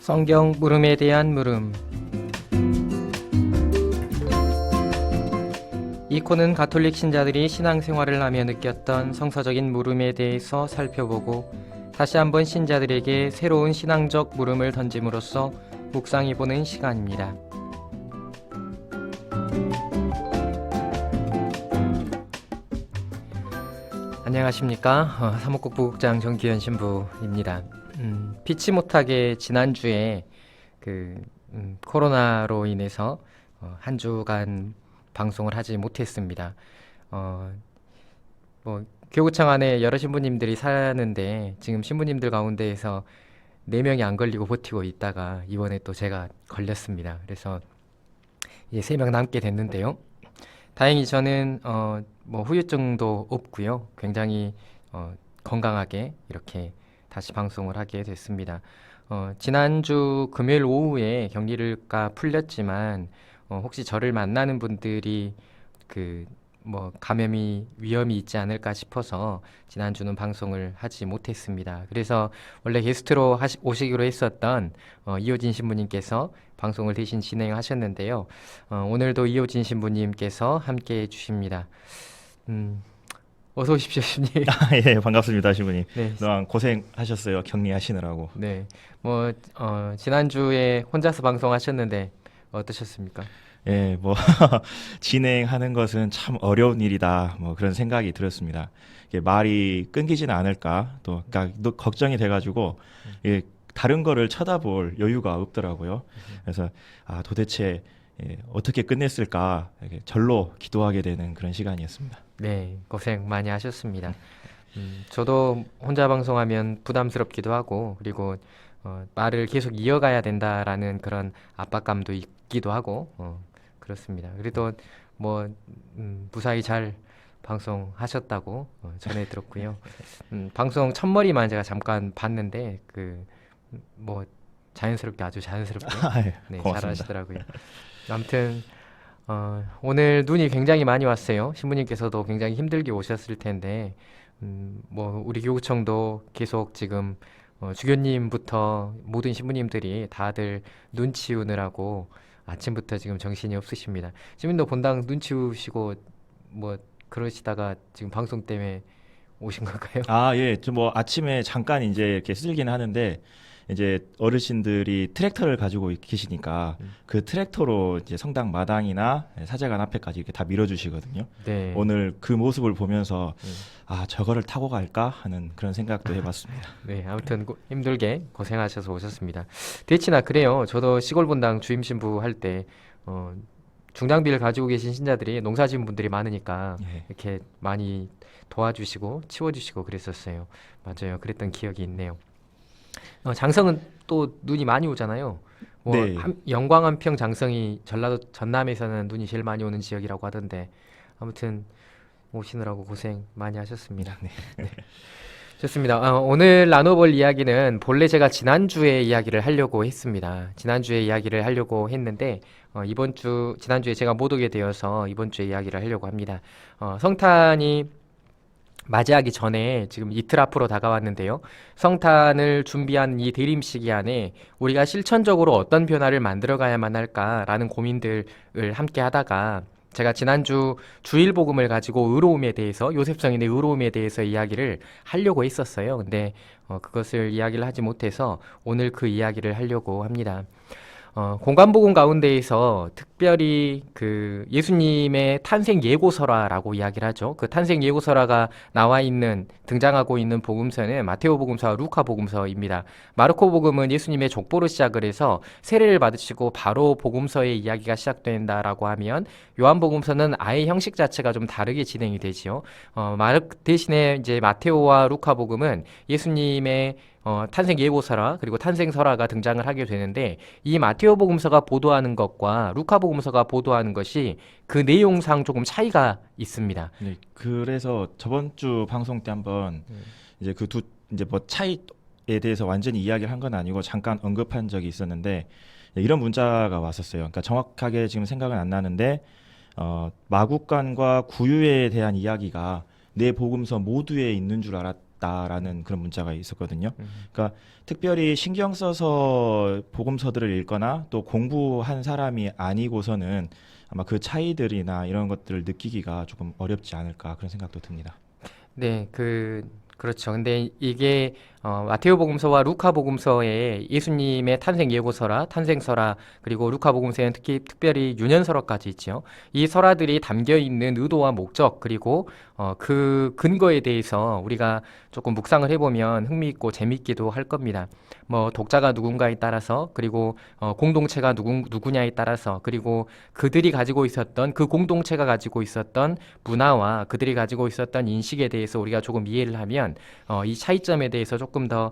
성경 물음에 대한 물음. 이 코는 가톨릭 신자들이 신앙생활을 하며 느꼈던 성서적인 물음에 대해서 살펴보고 다시 한번 신자들에게 새로운 신앙적 물음을 던짐으로써 묵상해보는 시간입니다. 안녕하십니까. 사목국 부국장 정기현 신부입니다. 피치 못하게 지난주에 코로나로 인해서 한 주간 방송을 하지 못했습니다. 교구청 안에 여러 신부님들이 사는데 지금 신부님들 가운데에서 4명이 안 걸리고 버티고 있다가 이번에 또 제가 걸렸습니다. 그래서 이제 3명 남게 됐는데요. 다행히 저는 후유증도 없고요. 굉장히 건강하게 이렇게 다시 방송을 하게 됐습니다. 지난주 금요일 오후에 격리가 풀렸지만 혹시 저를 만나는 분들이 감염이 위험이 있지 않을까 싶어서 지난주는 방송을 하지 못했습니다. 그래서 원래 게스트로 오시기로 했었던 이호진 신부님께서 방송을 대신 진행하셨는데요. 오늘도 이호진 신부님께서 함께 해주십니다. 어서 오십시오, 신부님. 예, 반갑습니다, 신부님. 네. 그동안 고생하셨어요, 격리하시느라고. 네. 지난주에 혼자서 방송하셨는데 어떠셨습니까? 예, 진행하는 것은 참 어려운 일이다, 그런 생각이 들었습니다. 이게 말이 끊기지는 않을까, 그러니까 걱정이 돼가지고, 다른 거를 쳐다볼 여유가 없더라고요. 그래서, 도대체, 어떻게 끝냈을까, 이렇게 절로 기도하게 되는 그런 시간이었습니다. 네, 고생 많이 하셨습니다. 저도 혼자 방송하면 부담스럽기도 하고, 그리고 말을 계속 이어가야 된다라는 그런 압박감도 있기도 하고, 그렇습니다. 그래도 무사히 잘 방송하셨다고 전해 들었고요. 방송 첫머리만 제가 잠깐 봤는데 자연스럽게 아주 자연스럽게 네, 잘 하시더라고요. 아무튼 오늘 눈이 굉장히 많이 왔어요. 신부님께서도 굉장히 힘들게 오셨을 텐데 우리 교구청도 계속 지금 주교님부터 모든 신부님들이 다들 눈 치우느라고 아침부터 지금 정신이 없으십니다. 신부님도 본당 눈 치우시고 그러시다가 지금 방송 때문에 오신 건가요? 예, 아침에 잠깐 이제 이렇게 쓸기는 하는데, 이제 어르신들이 트랙터를 가지고 계시니까 그 트랙터로 이제 성당 마당이나 사제관 앞에까지 이렇게 다 밀어주시거든요. 네. 오늘 그 모습을 보면서 저거를 타고 갈까 하는 그런 생각도 해봤습니다. 네, 아무튼 힘들게 고생하셔서 오셨습니다. 대치나 그래요. 저도 시골 본당 주임 신부 할 때 중장비를 가지고 계신 신자들이 농사지은 분들이 많으니까 이렇게 많이 도와주시고 치워주시고 그랬었어요. 맞아요. 그랬던 기억이 있네요. 장성은 또 눈이 많이 오잖아요. 네. 영광 한평 장성이 전라도 전남에서는 눈이 제일 많이 오는 지역이라고 하던데 아무튼 오시느라고 고생 많이 하셨습니다. 네. 좋습니다. 오늘 나눠볼 이야기는 본래 제가 지난주에 이야기를 하려고 했습니다. 지난주에 이야기를 하려고 했는데 지난주에 제가 못 오게 되어서 이번 주에 이야기를 하려고 합니다. 성탄이 맞이하기 전에 지금 이틀 앞으로 다가왔는데요. 성탄을 준비한 이 대림식 안에 우리가 실천적으로 어떤 변화를 만들어가야만 할까라는 고민들을 함께 하다가 제가 지난주 주일복음을 가지고 의로움에 대해서 요셉성인의 의로움에 대해서 이야기를 하려고 했었어요. 근데 그것을 이야기를 하지 못해서 오늘 그 이야기를 하려고 합니다. 공간복음 가운데에서 특별히 예수님의 탄생 예고설화라고 이야기를 하죠. 그 탄생 예고설화가 등장하고 있는 복음서는 마테오 복음서와 루카 복음서입니다. 마르코 복음은 예수님의 족보로 시작을 해서 세례를 받으시고 바로 복음서의 이야기가 시작된다라고 하면 요한 복음서는 아예 형식 자체가 좀 다르게 진행이 되지요. 대신에 이제 마테오와 루카 복음은 예수님의 탄생 예고설화 그리고 탄생설화가 등장을 하게 되는데 이 마테오 복음서가 보도하는 것과 루카 복음서가 보도하는 것이 그 내용상 조금 차이가 있습니다. 네, 그래서 저번 주 방송 때 한번 이제 차이에 대해서 완전히 이야기를 한 건 아니고 잠깐 언급한 적이 있었는데 이런 문자가 왔었어요. 그러니까 정확하게 지금 생각은 안 나는데 마국간과 구유에 대한 이야기가 내 복음서 모두에 있는 줄 알았다. 같다라는 그런 문자가 있었거든요. 그러니까 특별히 신경 써서 복음서들을 읽거나 또 공부한 사람이 아니고서는 아마 그 차이들이나 이런 것들을 느끼기가 조금 어렵지 않을까 그런 생각도 듭니다. 네, 그렇죠. 근데 이게 마테오복음서와 루카복음서에 예수님의 탄생 예고서라, 탄생서라, 그리고 루카복음서에는 특별히 유년서라까지 있죠. 이 설화들이 담겨 있는 의도와 목적, 그리고 그 근거에 대해서 우리가 조금 묵상을 해보면 흥미있고 재밌기도 할 겁니다. 뭐 독자가 누군가에 따라서, 그리고 공동체가 누구냐에 따라서, 그리고 그들이 가지고 있었던, 그 공동체가 가지고 있었던 문화와 그들이 가지고 있었던 인식에 대해서 우리가 조금 이해를 하면 이 차이점에 대해서 조금 더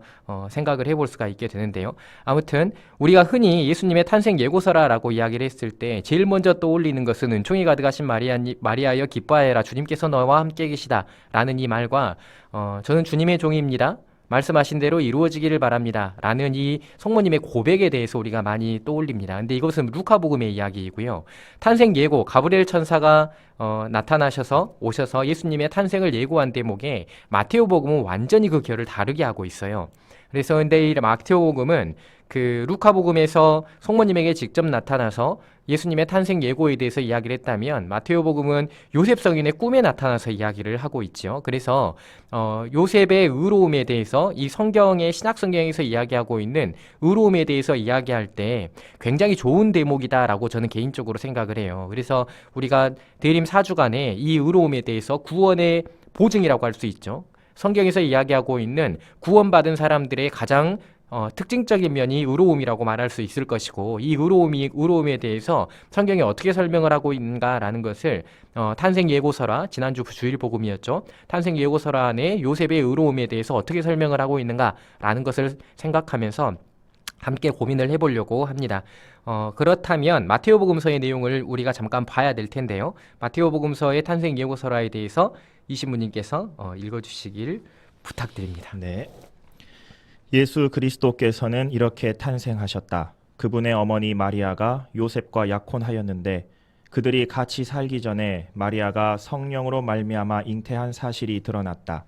생각을 해볼 수가 있게 되는데요. 아무튼 우리가 흔히 예수님의 탄생 예고서라라고 이야기를 했을 때 제일 먼저 떠올리는 것은 은총이 가득하신 마리아여 기뻐하여라, 주님께서 너와 함께 계시다 라는 이 말과 저는 주님의 종입니다, 말씀하신 대로 이루어지기를 바랍니다 라는 이 성모님의 고백에 대해서 우리가 많이 떠올립니다. 근데 이것은 루카복음의 이야기이고요. 탄생 예고, 가브리엘 천사가 나타나셔서 오셔서 예수님의 탄생을 예고한 대목에 마테오복음은 완전히 그 결을 다르게 하고 있어요. 그래서 근데 이 마테오복음은 그 루카복음에서 성모님에게 직접 나타나서 예수님의 탄생 예고에 대해서 이야기를 했다면 마테오복음은 요셉 성인의 꿈에 나타나서 이야기를 하고 있죠. 그래서 요셉의 의로움에 대해서 이 성경의 신약 성경에서 이야기하고 있는 의로움에 대해서 이야기할 때 굉장히 좋은 대목이다라고 저는 개인적으로 생각을 해요. 그래서 우리가 대림 4주간에 이 의로움에 대해서 구원의 보증이라고 할 수 있죠. 성경에서 이야기하고 있는 구원받은 사람들의 가장 특징적인 면이 의로움이라고 말할 수 있을 것이고, 이 의로움에 대해서 성경이 어떻게 설명을 하고 있는가라는 것을 탄생 예고서라, 지난주 주일 복음이었죠. 탄생 예고서라 안에 요셉의 의로움에 대해서 어떻게 설명을 하고 있는가라는 것을 생각하면서 함께 고민을 해보려고 합니다. 그렇다면 마테오복음서의 내용을 우리가 잠깐 봐야 될 텐데요. 마테오복음서의 탄생 예고서라에 대해서 이신부님께서 읽어주시길 부탁드립니다. 네. 예수 그리스도께서는 이렇게 탄생하셨다. 그분의 어머니 마리아가 요셉과 약혼하였는데 그들이 같이 살기 전에 마리아가 성령으로 말미암아 잉태한 사실이 드러났다.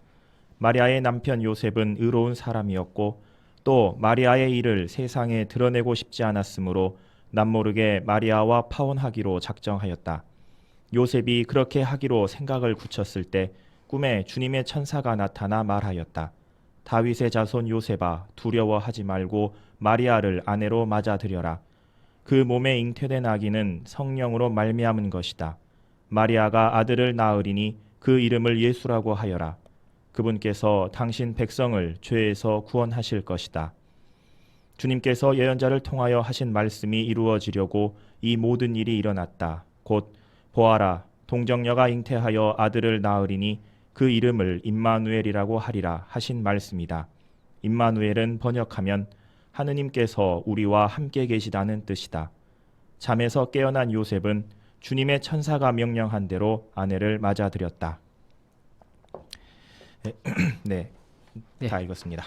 마리아의 남편 요셉은 의로운 사람이었고 또 마리아의 일을 세상에 드러내고 싶지 않았으므로 남모르게 마리아와 파혼하기로 작정하였다. 요셉이 그렇게 하기로 생각을 굳혔을 때 꿈에 주님의 천사가 나타나 말하였다. 다윗의 자손 요셉아, 두려워하지 말고 마리아를 아내로 맞아들여라. 그 몸에 잉태된 아기는 성령으로 말미암은 것이다. 마리아가 아들을 낳으리니 그 이름을 예수라고 하여라. 그분께서 당신 백성을 죄에서 구원하실 것이다. 주님께서 예언자를 통하여 하신 말씀이 이루어지려고 이 모든 일이 일어났다. 곧 보아라, 동정녀가 잉태하여 아들을 낳으리니 그 이름을 임마누엘이라고 하리라 하신 말씀이다. 임마누엘은 번역하면 하느님께서 우리와 함께 계시다는 뜻이다. 잠에서 깨어난 요셉은 주님의 천사가 명령한 대로 아내를 맞아들였다. 네, 다 읽었습니다.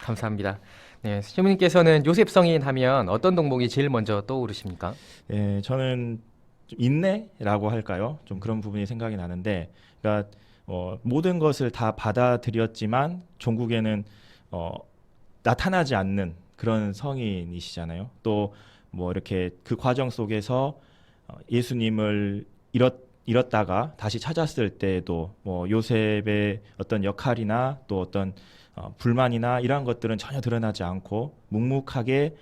감사합니다. 네, 신부님께서는 요셉 성인 하면 어떤 덕목이 제일 먼저 떠오르십니까? 네, 저는 좀 인내라고 할까요? 좀 그런 부분이 생각이 나는데, 그러니까 모든 것을 다 받아들였지만 종국에는 나타나지 않는 그런 성인이시잖아요. 또 뭐 이렇게 그 과정 속에서 예수님을 잃었다가 다시 찾았을 때에도 뭐 요셉의 어떤 역할이나 또 어떤 불만이나 이러한 것들은 전혀 드러나지 않고 묵묵하게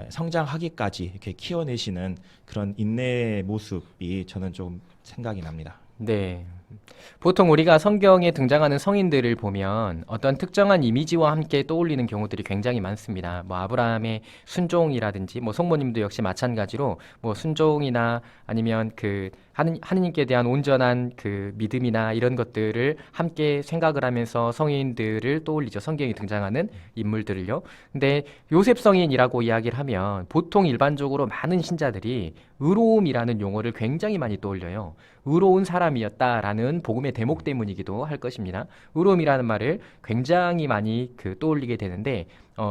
성장하기까지 이렇게 키워내시는 그런 인내의 모습이 저는 좀 생각이 납니다. 네. 보통 우리가 성경에 등장하는 성인들을 보면 어떤 특정한 이미지와 함께 떠올리는 경우들이 굉장히 많습니다. 뭐 아브라함의 순종이라든지, 뭐 성모님도 역시 마찬가지로 뭐 순종이나 아니면 그 하느님께 대한 온전한 그 믿음이나 이런 것들을 함께 생각을 하면서 성인들을 떠올리죠. 성경에 등장하는 인물들을요. 근데 요셉 성인이라고 이야기를 하면 보통 일반적으로 많은 신자들이 의로움이라는 용어를 굉장히 많이 떠올려요. 의로운 사람이었다라는 하는 복음의 대목 때문이기도 할 것입니다. 의로움이라는 말을 굉장히 많이 떠올리게 되는데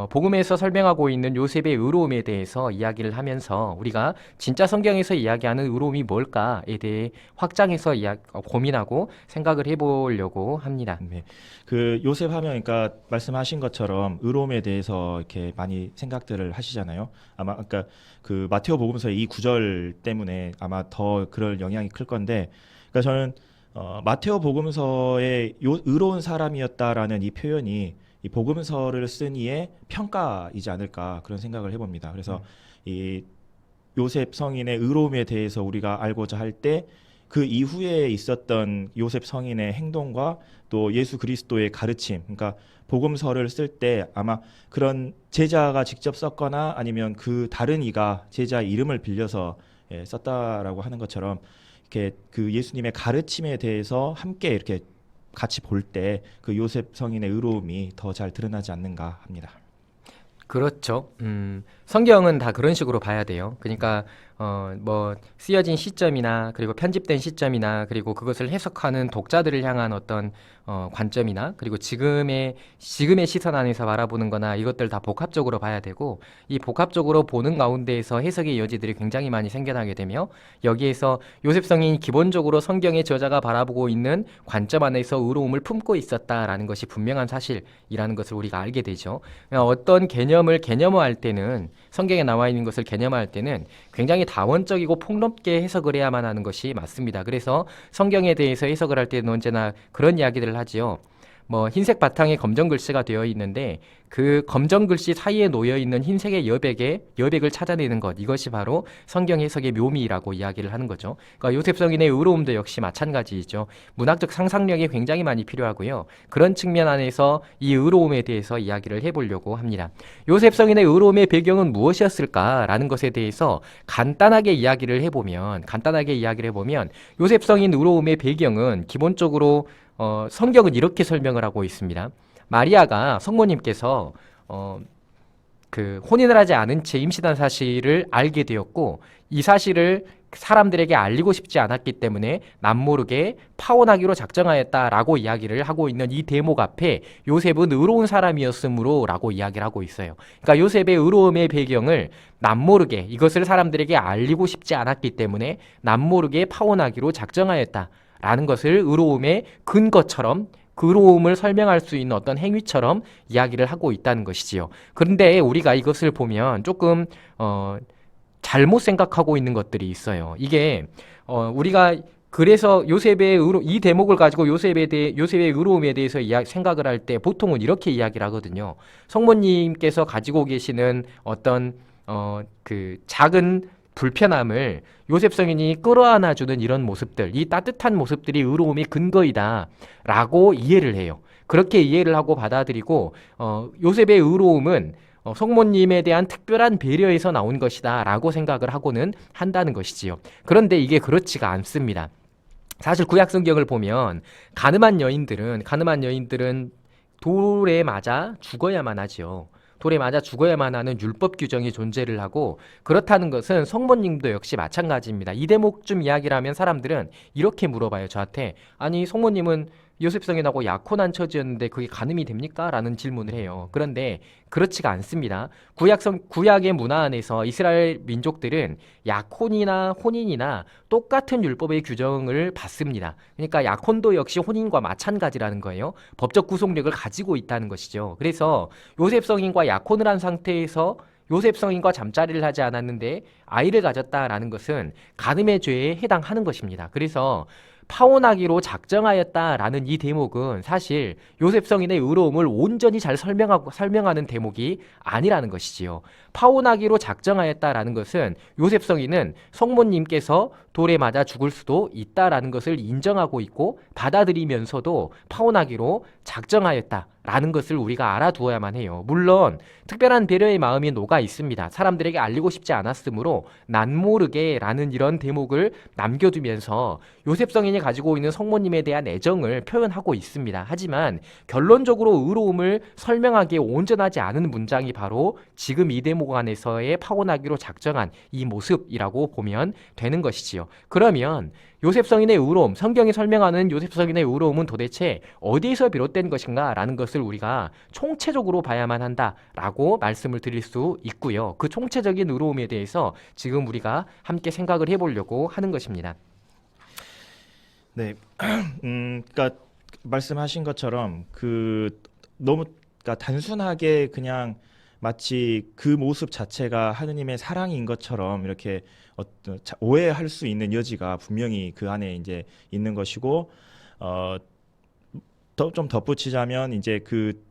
복음에서 설명하고 있는 요셉의 의로움에 대해서 이야기를 하면서 우리가 진짜 성경에서 이야기하는 의로움이 뭘까에 대해 확장해서 고민하고 생각을 해보려고 합니다. 네. 그 요셉 하면 그러니까 말씀하신 것처럼 의로움에 대해서 이렇게 많이 생각들을 하시잖아요. 아마 그러니까 그 마테오 복음서의 이 구절 때문에 아마 더 그럴 영향이 클 건데, 그러니까 저는 마테오 복음서의 의로운 사람이었다라는 이 표현이 이 복음서를 쓴 이의 평가이지 않을까 그런 생각을 해봅니다. 그래서 이 요셉 성인의 의로움에 대해서 우리가 알고자 할 때 그 이후에 있었던 요셉 성인의 행동과 또 예수 그리스도의 가르침, 그러니까 복음서를 쓸 때 아마 그런 제자가 직접 썼거나 아니면 그 다른 이가 제자 이름을 빌려서 썼다라고 하는 것처럼 이렇게 그 예수님의 가르침에 대해서 함께 이렇게 같이 볼 때 그 요셉 성인의 의로움이 더 잘 드러나지 않는가 합니다. 그렇죠. 성경은 다 그런 식으로 봐야 돼요. 그러니까 뭐 쓰여진 시점이나 그리고 편집된 시점이나 그리고 그것을 해석하는 독자들을 향한 어떤 관점이나 그리고 지금의 시선 안에서 바라보는 거나 이것들 다 복합적으로 봐야 되고, 이 복합적으로 보는 가운데에서 해석의 여지들이 굉장히 많이 생겨나게 되며, 여기에서 요셉 성인이 기본적으로 성경의 저자가 바라보고 있는 관점 안에서 의로움을 품고 있었다라는 것이 분명한 사실이라는 것을 우리가 알게 되죠. 어떤 개념을 개념화할 때는, 성경에 나와 있는 것을 개념화할 때는 굉장히 다원적이고 폭넓게 해석을 해야만 하는 것이 맞습니다. 그래서 성경에 대해서 해석을 할 때는 언제나 그런 이야기들을 하지요. 뭐 흰색 바탕에 검정 글씨가 되어 있는데 그 검정 글씨 사이에 놓여 있는 흰색의 여백을 찾아내는 것, 이것이 바로 성경 해석의 묘미라고 이야기를 하는 거죠. 그러니까 요셉 성인의 의로움도 역시 마찬가지이죠. 문학적 상상력이 굉장히 많이 필요하고요. 그런 측면 안에서 이 의로움에 대해서 이야기를 해보려고 합니다. 요셉 성인의 의로움의 배경은 무엇이었을까라는 것에 대해서 간단하게 이야기를 해보면 요셉 성인 의로움의 배경은 기본적으로 성경은 이렇게 설명을 하고 있습니다. 마리아가 성모님께서 그 혼인을 하지 않은 채 임신한 사실을 알게 되었고, 이 사실을 사람들에게 알리고 싶지 않았기 때문에 남모르게 파혼하기로 작정하였다라고 이야기를 하고 있는 이 대목 앞에 요셉은 의로운 사람이었으므로 라고 이야기를 하고 있어요. 그러니까 요셉의 의로움의 배경을 남모르게, 이것을 사람들에게 알리고 싶지 않았기 때문에 남모르게 파혼하기로 작정하였다라는 것을 의로움의 근거처럼, 그 의로움을 설명할 수 있는 어떤 행위처럼 이야기를 하고 있다는 것이지요. 그런데 우리가 이것을 보면 조금 잘못 생각하고 있는 것들이 있어요. 이게 우리가 그래서 이 대목을 가지고 요셉의 의로움에 대해서 생각을 할 때 보통은 이렇게 이야기를 하거든요. 성모님께서 가지고 계시는 어떤 그 작은 불편함을 요셉 성인이 끌어안아주는 이런 모습들, 이 따뜻한 모습들이 의로움의 근거이다 라고 이해를 해요. 그렇게 이해를 하고 받아들이고 요셉의 의로움은 성모님에 대한 특별한 배려에서 나온 것이다 라고 생각을 하고는 한다는 것이지요. 그런데 이게 그렇지가 않습니다. 사실 구약 성경을 보면 가늠한 여인들은 돌에 맞아 죽어야만 하지요. 돌에 맞아 죽어야만 하는 율법 규정이 존재를 하고, 그렇다는 것은 성모님도 역시 마찬가지입니다. 이 대목쯤 이야기를 하면 사람들은 이렇게 물어봐요, 저한테. 아니, 성모님은 요셉 성인하고 약혼한 처지였는데 그게 가늠이 됩니까? 라는 질문을 해요. 그런데 그렇지가 않습니다. 구약의 문화 안에서 이스라엘 민족들은 약혼이나 혼인이나 똑같은 율법의 규정을 받습니다. 그러니까 약혼도 역시 혼인과 마찬가지라는 거예요. 법적 구속력을 가지고 있다는 것이죠. 그래서 요셉 성인과 약혼을 한 상태에서 요셉 성인과 잠자리를 하지 않았는데 아이를 가졌다라는 것은 가늠의 죄에 해당하는 것입니다. 그래서 파혼하기로 작정하였다라는 이 대목은 사실 요셉 성인의 의로움을 온전히 잘 설명하는 대목이 아니라는 것이지요. 파혼하기로 작정하였다라는 것은 요셉 성인은 성모님께서 돌에 맞아 죽을 수도 있다라는 것을 인정하고 있고 받아들이면서도 파혼하기로 작정하였다라는 것을 우리가 알아두어야만 해요. 물론 특별한 배려의 마음이 녹아 있습니다. 사람들에게 알리고 싶지 않았으므로 난모르게라는 이런 대목을 남겨두면서 요셉 성인이 가지고 있는 성모님에 대한 애정을 표현하고 있습니다. 하지만 결론적으로 의로움을 설명하기에 온전하지 않은 문장이 바로 지금 이 대목 안에서의 파혼하기로 작정한 이 모습이라고 보면 되는 것이지요. 것이죠. 그러면 요셉 성인의 의로움, 성경이 설명하는 요셉 성인의 의로움은 도대체 어디에서 비롯된 것인가 라는 것을 우리가 총체적으로 봐야만 한다라고 말씀을 드릴 수 있고요. 그 총체적인 의로움에 대해서 지금 우리가 함께 생각을 해보려고 하는 것입니다. 네, 그러니까 말씀하신 것처럼 그 너무 그러니까 단순하게 그냥 마치 그 모습 자체가 하느님의 사랑인 것처럼 이렇게 오해할 수 있는 여지가 분명히 그 안에 이제 있는 것이고, 좀 덧붙이자면 이제 그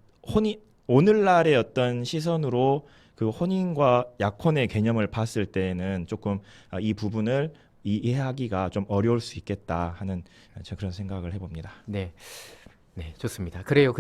오늘날의 어떤 시선으로 그 혼인과 약혼의 개념을 봤을 때에는 조금 이 부분을 이해하기가 좀 어려울 수 있겠다 하는 그런 생각을 해봅니다. 네. 네, 좋습니다. 그래요.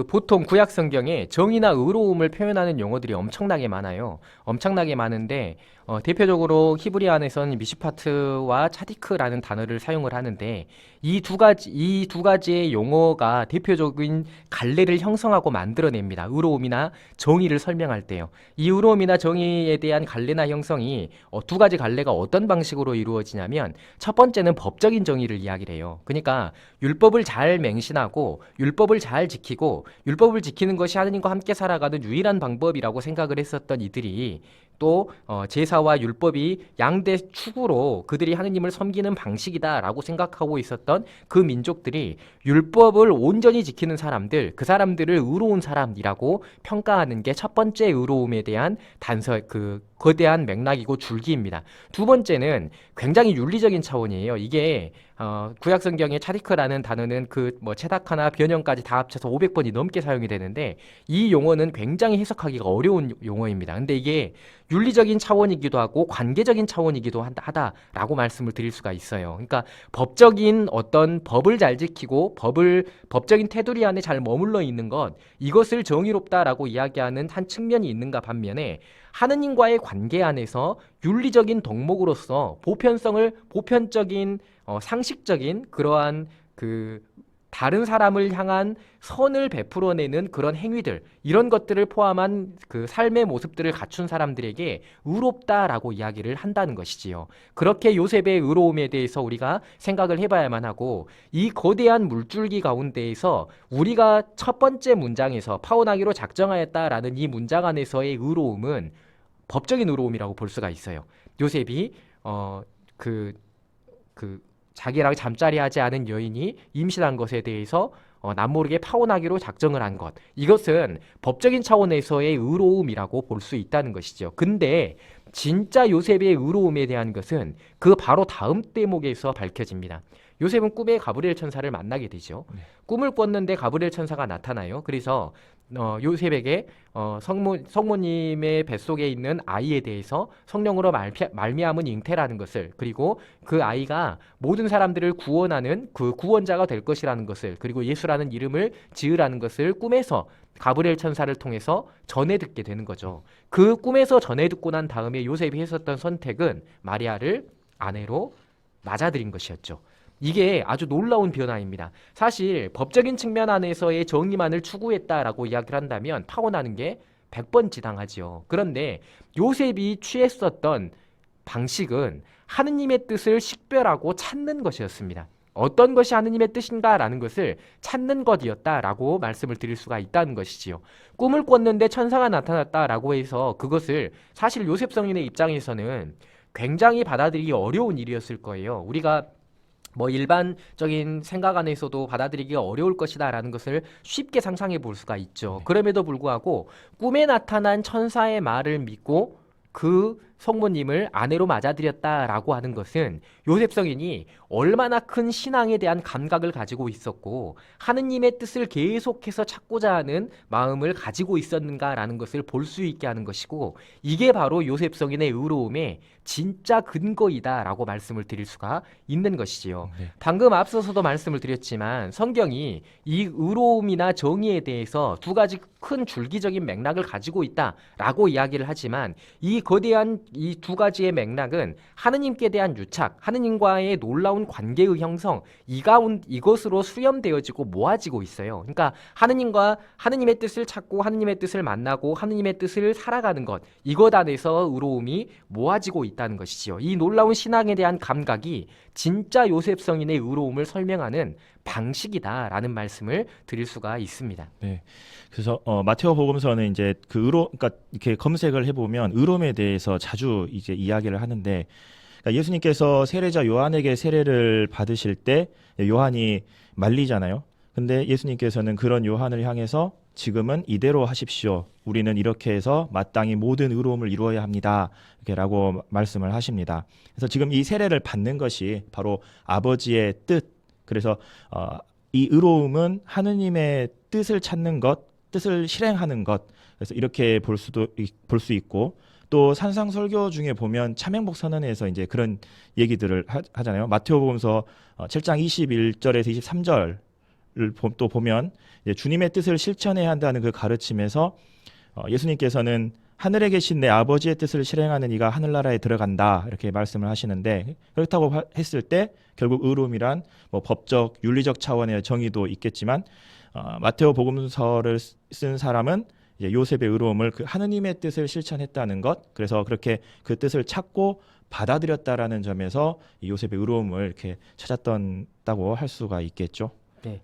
보통 구약 성경에 정의나 의로움을 표현하는 용어들이 엄청나게 많아요. 엄청나게 많은데 대표적으로 히브리 안에서는 미시파트와 차디크라는 단어를 사용을 하는데 이 두 가지의 용어가 대표적인 갈래를 형성하고 만들어냅니다. 의로움이나 정의를 설명할 때요. 이 의로움이나 정의에 대한 갈래나 형성이 두 가지 갈래가 어떤 방식으로 이루어지냐면 첫 번째는 법적인 정의를 이야기를 해요. 그러니까 율법을 잘 맹신하고 율법을 잘 지키고 율법을 지키는 것이 하느님과 함께 살아가는 유일한 방법이라고 생각을 했었던 이들이 또 제사와 율법이 양대 축으로 그들이 하느님을 섬기는 방식이다라고 생각하고 있었던 그 민족들이 율법을 온전히 지키는 사람들, 그 사람들을 의로운 사람이라고 평가하는 게 첫 번째 의로움에 대한 거대한 맥락이고 줄기입니다. 두 번째는 굉장히 윤리적인 차원이에요. 이게 구약 성경의 차디크라는 단어는 체다카나 변형까지 다 합쳐서 500번이 넘게 사용이 되는데 이 용어는 굉장히 해석하기가 어려운 용어입니다. 근데 이게 윤리적인 차원이기도 하고 관계적인 차원이기도 하다라고 말씀을 드릴 수가 있어요. 그러니까 법적인 어떤 법을 잘 지키고 법적인 테두리 안에 잘 머물러 있는 것, 이것을 정의롭다라고 이야기하는 한 측면이 있는가 반면에 하느님과의 관계 안에서 윤리적인 덕목으로서 보편적인 상식적인 그러한 다른 사람을 향한 선을 베풀어내는 그런 행위들, 이런 것들을 포함한 그 삶의 모습들을 갖춘 사람들에게 의롭다라고 이야기를 한다는 것이지요. 그렇게 요셉의 의로움에 대해서 우리가 생각을 해봐야만 하고, 이 거대한 물줄기 가운데에서 우리가 첫 번째 문장에서 파혼하기로 작정하였다라는 이 문장 안에서의 의로움은 법적인 의로움이라고 볼 수가 있어요. 요셉이 자기랑 잠자리하지 않은 여인이 임신한 것에 대해서 남모르게 파혼하기로 작정을 한 것, 이것은 법적인 차원에서의 의로움이라고 볼 수 있다는 것이죠. 근데 진짜 요셉의 의로움에 대한 것은 그 바로 다음 대목에서 밝혀집니다. 요셉은 꿈에 가브리엘 천사를 만나게 되죠. 꿈을 꿨는데 가브리엘 천사가 나타나요. 그래서 요셉에게 성모님의 뱃속에 있는 아이에 대해서 성령으로 말미암은 잉태라는 것을, 그리고 그 아이가 모든 사람들을 구원하는 그 구원자가 될 것이라는 것을, 그리고 예수라는 이름을 지으라는 것을 꿈에서 가브리엘 천사를 통해서 전해 듣게 되는 거죠. 그 꿈에서 전해 듣고 난 다음에 요셉이 했었던 선택은 마리아를 아내로 맞아들인 것이었죠. 이게 아주 놀라운 변화입니다. 사실 법적인 측면 안에서의 정의만을 추구했다라고 이야기를 한다면 파혼하는 게 100번 지당하지요. 그런데 요셉이 취했었던 방식은 하느님의 뜻을 식별하고 찾는 것이었습니다. 어떤 것이 하느님의 뜻인가라는 것을 찾는 것이었다라고 말씀을 드릴 수가 있다는 것이지요. 꿈을 꿨는데 천사가 나타났다라고 해서 그것을 사실 요셉 성인의 입장에서는 굉장히 받아들이기 어려운 일이었을 거예요. 우리가 일반적인 생각 안에서도 받아들이기가 어려울 것이다라는 것을 쉽게 상상해 볼 수가 있죠. 그럼에도 불구하고 꿈에 나타난 천사의 말을 믿고 그 성모님을 아내로 맞아들였다라고 하는 것은 요셉 성인이 얼마나 큰 신앙에 대한 감각을 가지고 있었고 하느님의 뜻을 계속해서 찾고자 하는 마음을 가지고 있었는가라는 것을 볼 수 있게 하는 것이고, 이게 바로 요셉 성인의 의로움의 진짜 근거이다라고 말씀을 드릴 수가 있는 것이지요. 방금 앞서서도 말씀을 드렸지만 성경이 이 의로움이나 정의에 대해서 두 가지 큰 줄기적인 맥락을 가지고 있다라고 이야기를 하지만 이 거대한 이 두 가지의 맥락은 하느님께 대한 유착, 하느님과의 놀라운 관계의 형성, 이것으로 수렴되어지고 모아지고 있어요. 그러니까 하느님의 뜻을 찾고 하느님의 뜻을 만나고 하느님의 뜻을 살아가는 것, 이것 안에서 의로움이 모아지고 있다는 것이지요. 이 놀라운 신앙에 대한 감각이 진짜 요셉 성인의 의로움을 설명하는 방식이다라는 말씀을 드릴 수가 있습니다. 네. 그래서 마테오 복음서는 이제 그러니까 이렇게 검색을 해보면 의로움에 대해서 자주 이제 이야기를 하는데, 그러니까 예수님께서 세례자 요한에게 세례를 받으실 때 요한이 말리잖아요. 근데 예수님께서는 그런 요한을 향해서 지금은 이대로 하십시오. 우리는 이렇게 해서 마땅히 모든 의로움을 이루어야 합니다. 이렇게라고 말씀을 하십니다. 그래서 지금 이 세례를 받는 것이 바로 아버지의 뜻. 그래서 이 의로움은 하느님의 뜻을 찾는 것, 뜻을 실행하는 것. 그래서 이렇게 볼 수 있고, 또 산상설교 중에 보면 참행복 선언에서 이제 그런 얘기들을 하잖아요. 마테오복음서 7장 21절에서 23절을 또 보면 주님의 뜻을 실천해야 한다는 그 가르침에서 예수님께서는 하늘에 계신 내 아버지의 뜻을 실행하는 이가 하늘나라에 들어간다 이렇게 말씀을 하시는데, 그렇다고 했을 때 결국 의로움이란 뭐 법적 윤리적 차원의 정의도 있겠지만 마테오 복음서를 쓴 사람은 이제 요셉의 의로움을 그 하느님의 뜻을 실천했다는 것, 그래서 그렇게 그 뜻을 찾고 받아들였다라는 점에서 이 요셉의 의로움을 이렇게 찾았다고 할 수가 있겠죠. 네.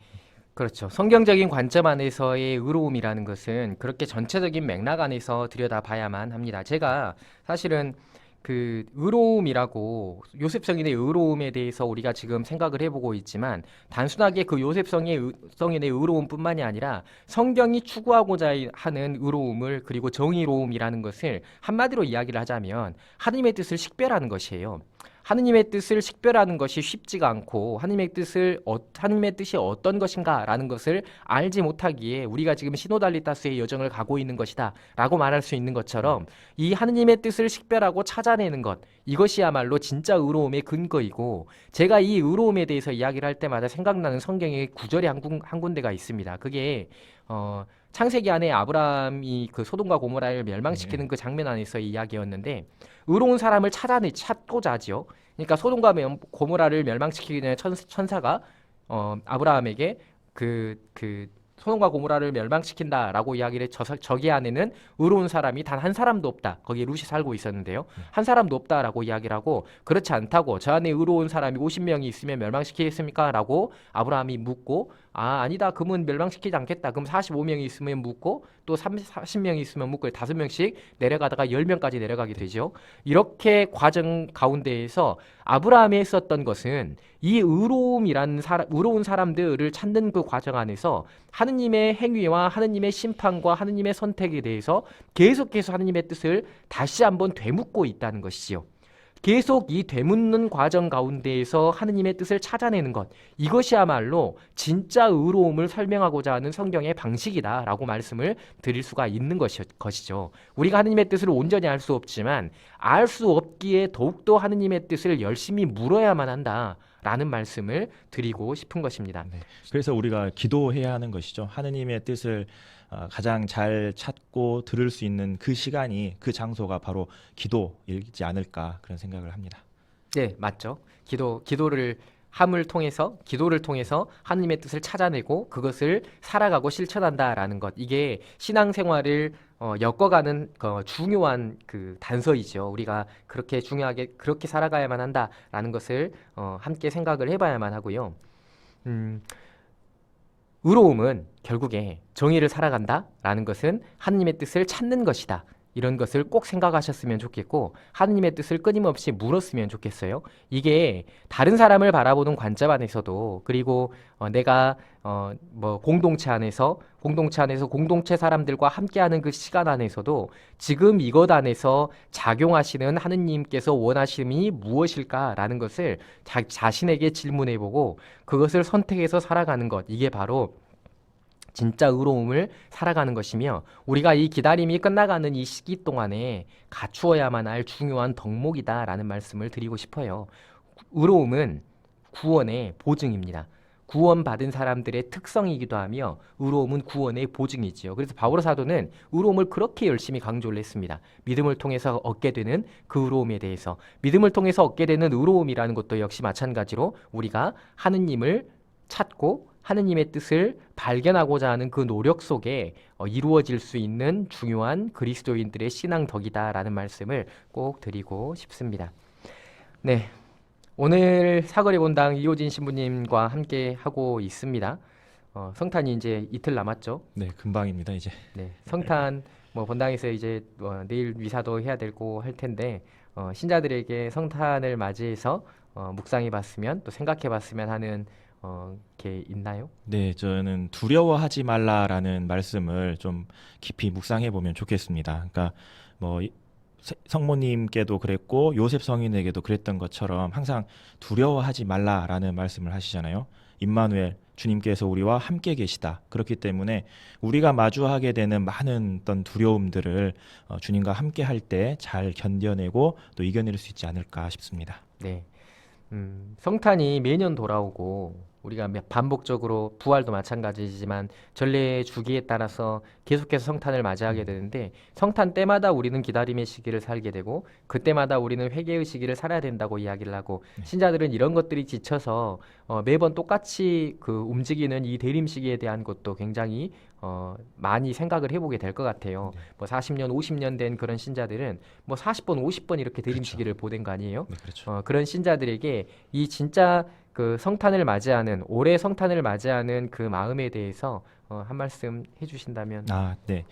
그렇죠. 성경적인 관점 안에서의 의로움이라는 것은 그렇게 전체적인 맥락 안에서 들여다봐야만 합니다. 제가 사실은 그 의로움이라고 요셉 성인의 의로움에 대해서 우리가 지금 생각을 해보고 있지만, 단순하게 그 요셉 성인의 의로움뿐만이 아니라 성경이 추구하고자 하는 의로움을, 그리고 정의로움이라는 것을 한마디로 이야기를 하자면 하느님의 뜻을 식별하는 것이에요. 하느님의 뜻을 식별하는 것이 쉽지가 않고, 하느님의 뜻이 어떤 것인가라는 것을 알지 못하기에 우리가 지금 시노달리타스의 여정을 가고 있는 것이다 라고 말할 수 있는 것처럼, 이 하느님의 뜻을 식별하고 찾아내는 것, 이것이야말로 진짜 의로움의 근거이고, 제가 이 의로움에 대해서 이야기를 할 때마다 생각나는 성경의 구절이 한 군데가 있습니다. 그게 창세기 안에 아브라함이 그 소돔과 고모라를 멸망시키는 그 장면 안에서의 이야기였는데, 의로운 사람을 찾고자 하지요. 그러니까 소돔과 고모라를 멸망시키기 전에 천사가 아브라함에게 소돔과 고모라를 멸망시킨다라고 이야기를 저기 안에는 의로운 사람이 단 한 사람도 없다. 거기에 룻이 살고 있었는데요. 한 사람도 없다라고 이야기를 하고, 그렇지 않다고, 저 안에 의로운 사람이 50명이 있으면 멸망시키겠습니까? 라고 아브라함이 묻고, 아니다. 그러면 멸망시키지 않겠다. 그럼 45명이 있으면 묻고, 또 40명이 있으면 묻고, 5명씩 내려가다가 10명까지 내려가게 되죠. 이렇게 과정 가운데에서 아브라함이 했었던 것은 이 의로운 사람들을 찾는 그 과정 안에서 하느님의 행위와 하느님의 심판과 하느님의 선택에 대해서 계속해서 하느님의 뜻을 다시 한번 되묻고 있다는 것이지요. 계속 이 되묻는 과정 가운데에서 하느님의 뜻을 찾아내는 것, 이것이야말로 진짜 의로움을 설명하고자 하는 성경의 방식이다라고 말씀을 드릴 수가 있는 것이죠. 우리가 하느님의 뜻을 온전히 알 수 없지만, 알 수 없기에 더욱더 하느님의 뜻을 열심히 물어야만 한다라는 말씀을 드리고 싶은 것입니다. 네. 그래서 우리가 기도해야 하는 것이죠. 하느님의 뜻을 가장 잘 찾고 들을 수 있는 그 시간이, 그 장소가 바로 기도이지 않을까, 그런 생각을 합니다. 네, 맞죠. 기도를 통해서 하느님의 뜻을 찾아내고 그것을 살아가고 실천한다라는 것, 이게 신앙생활을 엮어가는 중요한 그 단서이죠. 우리가 그렇게 중요하게 그렇게 살아가야만 한다라는 것을 함께 생각을 해봐야만 하고요. 의로움은 결국에 정의를 살아간다라는 것은 하느님의 뜻을 찾는 것이다. 이런 것을 꼭 생각하셨으면 좋겠고, 하느님의 뜻을 끊임없이 물었으면 좋겠어요. 이게 다른 사람을 바라보는 관점 안에서도, 그리고 내가 공동체 안에서 공동체 사람들과 함께하는 그 시간 안에서도 지금 이것 안에서 작용하시는 하느님께서 원하심이 무엇일까라는 것을 자신에게 질문해보고 그것을 선택해서 살아가는 것, 이게 바로 진짜 의로움을 살아가는 것이며, 우리가 이 기다림이 끝나가는 이 시기 동안에 갖추어야만 할 중요한 덕목이다라는 말씀을 드리고 싶어요. 의로움은 구원의 보증입니다. 구원받은 사람들의 특성이기도 하며 의로움은 구원의 보증이지요. 그래서 바오로 사도는 의로움을 그렇게 열심히 강조를 했습니다. 믿음을 통해서 얻게 되는 그 의로움에 대해서. 믿음을 통해서 얻게 되는 의로움이라는 것도 역시 마찬가지로 우리가 하느님을 찾고 하느님의 뜻을 발견하고자 하는 그 노력 속에 이루어질 수 있는 중요한 그리스도인들의 신앙덕이다라는 말씀을 꼭 드리고 싶습니다. 네, 오늘 사거리 본당 이호진 신부님과 함께 하고 있습니다. 성탄이 이제 이틀 남았죠. 네, 금방입니다 이제. 네, 성탄 뭐 본당에서 이제 내일 미사도 해야 되고 할 텐데 신자들에게 성탄을 맞이해서 묵상해봤으면 또 생각해봤으면 하는 게 있나요? 네, 저는 두려워하지 말라라는 말씀을 좀 깊이 묵상해 보면 좋겠습니다. 그러니까 뭐 성모님께도 그랬고 요셉 성인에게도 그랬던 것처럼 항상 두려워하지 말라라는 말씀을 하시잖아요. 임마누엘, 주님께서 우리와 함께 계시다. 그렇기 때문에 우리가 마주하게 되는 많은 어떤 두려움들을 주님과 함께 할 때 잘 견뎌내고 또 이겨낼 수 있지 않을까 싶습니다. 네. 성탄이 매년 돌아오고 우리가 반복적으로 부활도 마찬가지지만 전례의 주기에 따라서 계속해서 성탄을 맞이하게 되는데 성탄 때마다 우리는 기다림의 시기를 살게 되고 그때마다 우리는 회개의 시기를 살아야 된다고 이야기를 하고 신자들은 이런 것들이 지쳐서 매번 똑같이 그 움직이는 이 대림 시기에 대한 것도 굉장히 많이 생각을 해보게 될 것 같아요. 뭐 40년, 50년 된 그런 신자들은 뭐 40번, 50번 이렇게 대림 그렇죠. 시기를 보낸 거 아니에요? 네, 그렇죠. 그런 신자들에게 이 진짜 그 성탄을 맞이하는 올해 성탄을 맞이하는 그 마음에 대해서 한 말씀 해주신다면. 아, 네.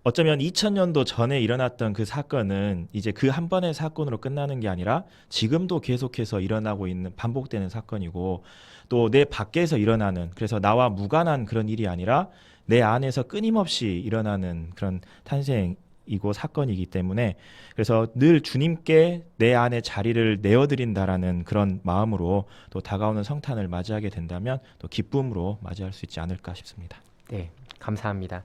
어쩌면 2000년도 전에 일어났던 그 사건은 이제 그 한 번의 사건으로 끝나는 게 아니라 지금도 계속해서 일어나고 있는 반복되는 사건이고 또 내 밖에서 일어나는 그래서 나와 무관한 그런 일이 아니라 내 안에서 끊임없이 일어나는 그런 탄생이고 사건이기 때문에 그래서 늘 주님께 내 안에 자리를 내어드린다라는 그런 마음으로 또 다가오는 성탄을 맞이하게 된다면 또 기쁨으로 맞이할 수 있지 않을까 싶습니다. 네, 감사합니다.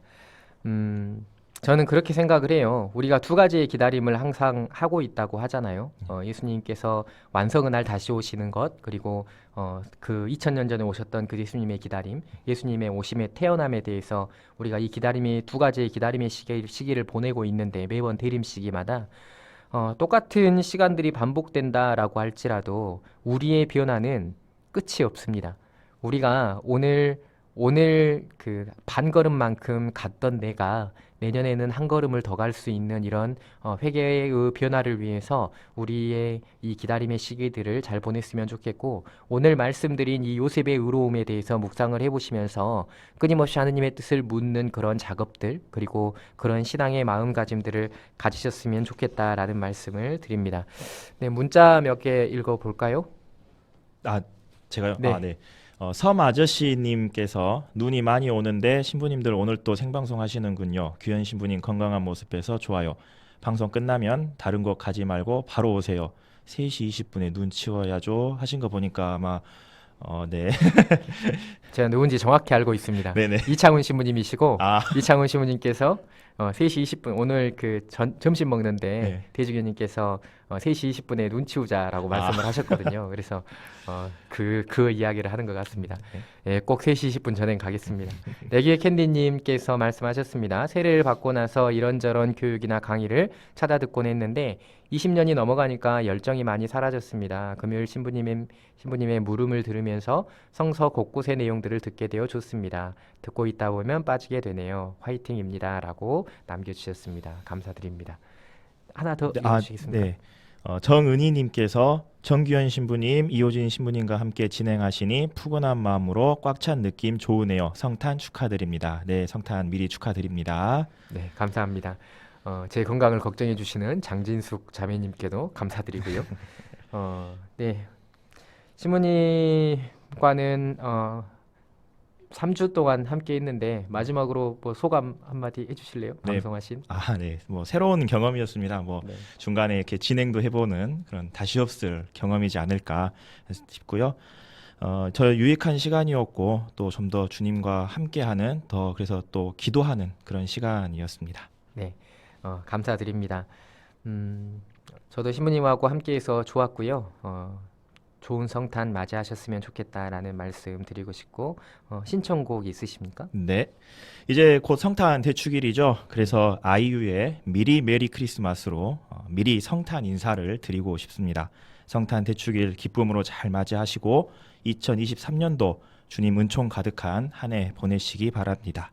저는 그렇게 생각을 해요. 우리가 두 가지의 기다림을 항상 하고 있다고 하잖아요. 예수님께서 완성의 날 다시 오시는 것, 그리고 그 2000년 전에 오셨던 그 예수님의 기다림, 예수님의 오심의 태어남에 대해서 우리가 이 기다림의 두 가지의 기다림의 시기를 보내고 있는데 매번 대림 시기마다 똑같은 시간들이 반복된다라고 할지라도 우리의 변화는 끝이 없습니다. 우리가 오늘 그 반걸음만큼 갔던 내가 내년에는 한 걸음을 더 갈 수 있는 이런 회개의 변화를 위해서 우리의 이 기다림의 시기들을 잘 보냈으면 좋겠고 오늘 말씀드린 이 요셉의 의로움에 대해서 묵상을 해보시면서 끊임없이 하느님의 뜻을 묻는 그런 작업들 그리고 그런 신앙의 마음가짐들을 가지셨으면 좋겠다라는 말씀을 드립니다. 네, 문자 몇 개 읽어볼까요? 아, 제가요? 네. 아, 네. 섬 아저씨님께서 눈이 많이 오는데 신부님들 오늘 또 생방송 하시는군요. 규현 신부님 건강한 모습에서 좋아요. 방송 끝나면 다른 곳 가지 말고 바로 오세요. 3시 20분에 눈 치워야죠 하신 거 보니까 아마 네. 제가 누군지 정확히 알고 있습니다. 네네. 이창훈 신부님이시고 아, 이창훈 신부님께서 3시 20분 오늘 그 점심 먹는데 네. 대주교님께서 3시 20분에 눈 치우자라고 말씀을 하셨거든요. 그래서 그 이야기를 하는 것 같습니다. 예, 꼭 3시 20분 전엔 가겠습니다. 내기의 캔디님께서 말씀하셨습니다. 세례를 받고 나서 이런저런 교육이나 강의를 찾아 듣곤 했는데 20년이 넘어가니까 열정이 많이 사라졌습니다. 금요일 신부님의 물음을 들으면서 성서 곳곳의 내용들을 듣게 되어 좋습니다. 듣고 있다 보면 빠지게 되네요. 화이팅입니다. 라고 남겨주셨습니다. 감사드립니다. 하나 더 읽어주시겠습니까? 네. 정은희님께서 정규현 신부님, 이호진 신부님과 함께 진행하시니 푸근한 마음으로 꽉 찬 느낌 좋으네요. 성탄 축하드립니다. 네, 성탄 미리 축하드립니다. 네, 감사합니다. 제 건강을 걱정해 주시는 장진숙 자매님께도 감사드리고요. 네, 신부님과는 3주 동안 함께 했는데 마지막으로 뭐 소감 한마디 해주실래요? 네. 방송하신. 아, 네. 뭐 새로운 경험이었습니다. 뭐 네. 중간에 이렇게 진행도 해보는 그런 다시 없을 경험이지 않을까 싶고요. 저 유익한 시간이었고 또 좀 더 주님과 함께하는 더 그래서 또 기도하는 그런 시간이었습니다. 네, 감사드립니다. 저도 신부님하고 함께해서 좋았고요. 좋은 성탄 맞이하셨으면 좋겠다라는 말씀 드리고 싶고 신청곡 있으십니까? 네. 이제 곧 성탄 대축일이죠. 그래서 아이유의 미리 메리 크리스마스로 미리 성탄 인사를 드리고 싶습니다. 성탄 대축일 기쁨으로 잘 맞이하시고 2023년도 주님 은총 가득한 한 해 보내시기 바랍니다.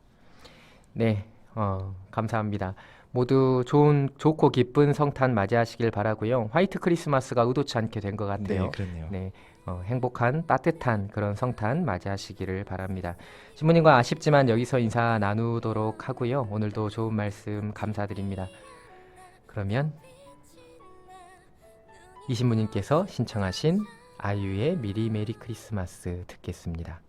네, 감사합니다. 모두 좋고 기쁜 성탄 맞이하시길 바라고요. 화이트 크리스마스가 의도치 않게 된 것 같네요. 그렇네요. 네, 행복한 따뜻한 그런 성탄 맞이하시기를 바랍니다. 신부님과 아쉽지만 여기서 인사 나누도록 하고요. 오늘도 좋은 말씀 감사드립니다. 그러면 이 신부님께서 신청하신 아이유의 미리 메리 크리스마스 듣겠습니다.